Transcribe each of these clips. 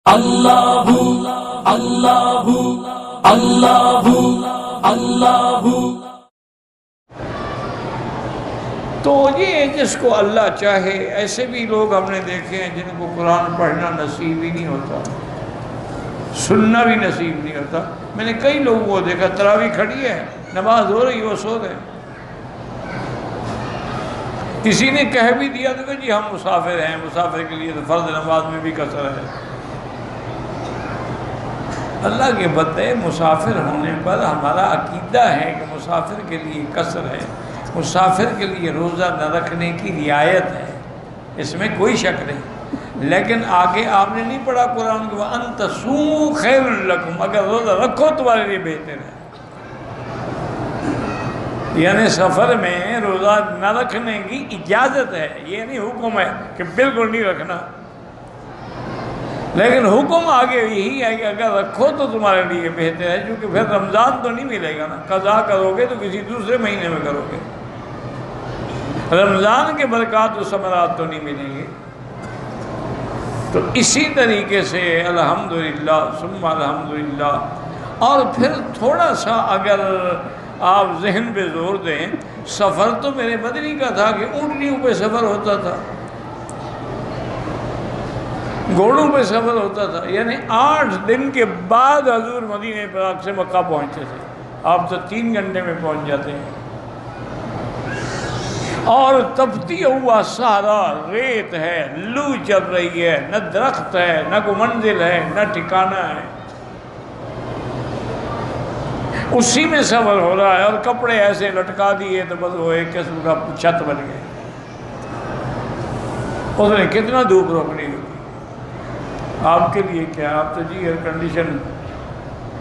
اللہ اللہ اللہ اللہ۔ تو یہ جس کو اللہ چاہے، ایسے بھی لوگ ہم نے دیکھے ہیں جن کو قرآن پڑھنا نصیب ہی نہیں ہوتا، سننا بھی نصیب نہیں ہوتا۔ میں نے کئی لوگوں کو دیکھا، تراویح کھڑی ہے، نماز ہو رہی، وہ سو گئے۔ کسی نے کہہ بھی دیا تو کہ جی ہم مسافر ہیں، مسافر کے لیے تو فرض نماز میں بھی قصر ہے۔ اللہ کے بندے، مسافر ہونے پر ہمارا عقیدہ ہے کہ مسافر کے لیے قصر ہے، مسافر کے لیے روزہ نہ رکھنے کی رعایت ہے، اس میں کوئی شک نہیں۔ لیکن آگے آپ نے نہیں پڑھا قرآن کو، وَأَن تَصُومُوا خَيْرٌ لَكُمْ، اگر روزہ رکھو تمہارے لیے بہتر ہے۔ یعنی سفر میں روزہ نہ رکھنے کی اجازت ہے، یہ نہیں حکم ہے کہ بالکل نہیں رکھنا، لیکن حکم آگے یہی ہے کہ اگر رکھو تو تمہارے لیے بہتر ہے، کیونکہ پھر رمضان تو نہیں ملے گا نا، قضا کرو گے تو کسی دوسرے مہینے میں کرو گے، رمضان کے برکات و ثمرات تو نہیں ملیں گے۔ تو اسی طریقے سے الحمدللہ ثم الحمدللہ۔ اور پھر تھوڑا سا اگر آپ ذہن پہ زور دیں، سفر تو میرے مدنی کا تھا کہ اونٹنیوں پہ سفر ہوتا تھا، گھوڑوں پہ سفر ہوتا تھا، یعنی 8 دن کے بعد حضور مدینہ پاک سے مکہ پہنچتے تھے۔ آپ تو 3 گھنٹے میں پہنچ جاتے ہیں۔ اور تپتی ہوا صحرا، ریت ہے، لو چل رہی ہے، نہ درخت ہے، نہ کوئی منزل ہے، نہ ٹھکانہ ہے، اسی میں سفر ہو رہا ہے، اور کپڑے ایسے لٹکا دیے تو بس وہ ایک قسم کا چھت بن گئے۔ اس نے کتنا دھوپ روکنی ہوگی آپ کے لیے کیا؟ آپ تو جی ایئر کنڈیشن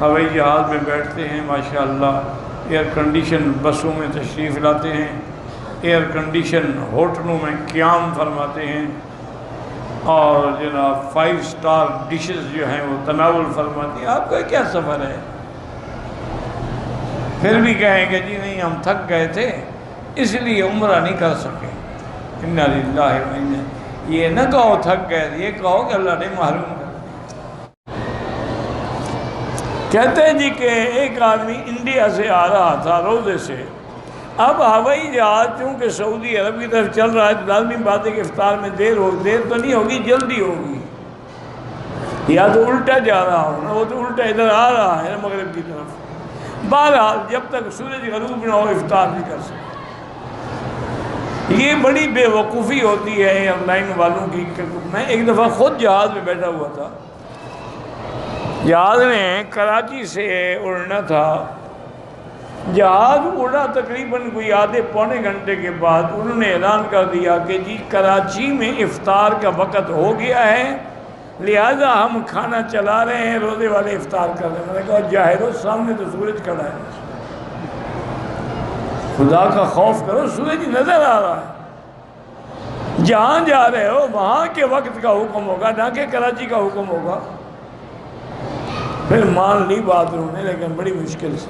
ہوائی جہاز میں بیٹھتے ہیں، ماشاءاللہ ایئر کنڈیشن بسوں میں تشریف لاتے ہیں، ایئر کنڈیشن ہوٹلوں میں قیام فرماتے ہیں، اور جناب 5 سٹار ڈشز جو ہیں وہ تناول فرماتے ہیں۔ آپ کا کیا سفر ہے؟ پھر بھی کہیں کہ جی نہیں ہم تھک گئے تھے اس لیے عمرہ نہیں کر سکے۔ انا للہ و انا، یہ نہ کہو تھک گئے تھے، یہ کہو کہ اللہ نے محروم کر دیا۔ کہتے ہیں جی کہ ایک آدمی انڈیا سے آ رہا تھا، روضے سے، اب ہوائی جہاز چونکہ سعودی عرب کی طرف چل رہا ہے تو لازمی بات ہے کہ افطار میں دیر تو نہیں ہوگی، جلدی ہوگی، یا تو الٹا جا رہا ہوگا، وہ تو الٹا ادھر آ رہا ہے مغرب کی طرف۔ بہرحال جب تک سورج غروب نہ ہو افطار نہیں کر سکتے۔ یہ بڑی بے وقوفی ہوتی ہے ایئر لائن والوں کی۔ میں ایک دفعہ خود جہاز میں بیٹھا ہوا تھا، جہاز نے کراچی سے اڑنا تھا، جہاز اڑا تقریباً کوئی آدھے پونے گھنٹے کے بعد انہوں نے اعلان کر دیا کہ جی کراچی میں افطار کا وقت ہو گیا ہے، لہذا ہم کھانا چلا رہے ہیں، روزے والے افطار کر رہے ہیں۔ میں نے کہا ظاہر سامنے تو سورج کھڑا ہے، خدا کا خوف کرو، سورج نظر آ رہا ہے، جہاں جا رہے ہو وہاں کے وقت کا حکم ہوگا، نہ کہ کراچی کا حکم ہوگا۔ پھر مان لی بات انہوں نے، لیکن بڑی مشکل سے۔